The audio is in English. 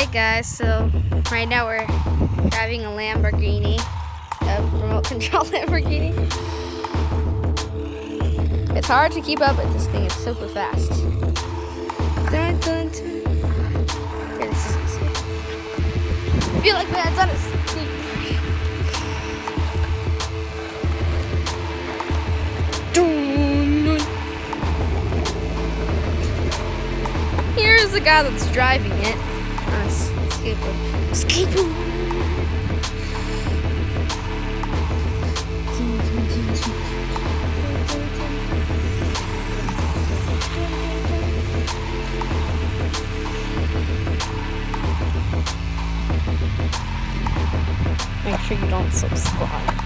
Alright guys, so right now we're driving a Lamborghini, a remote control Lamborghini. It's hard to keep up with this thing, it's super fast. Dun, dun, dun. Okay, this is easy. I feel like that's on a skateboard. Here's the guy that's driving it on a skateboard. Skateboard! Make sure you don't slip squat.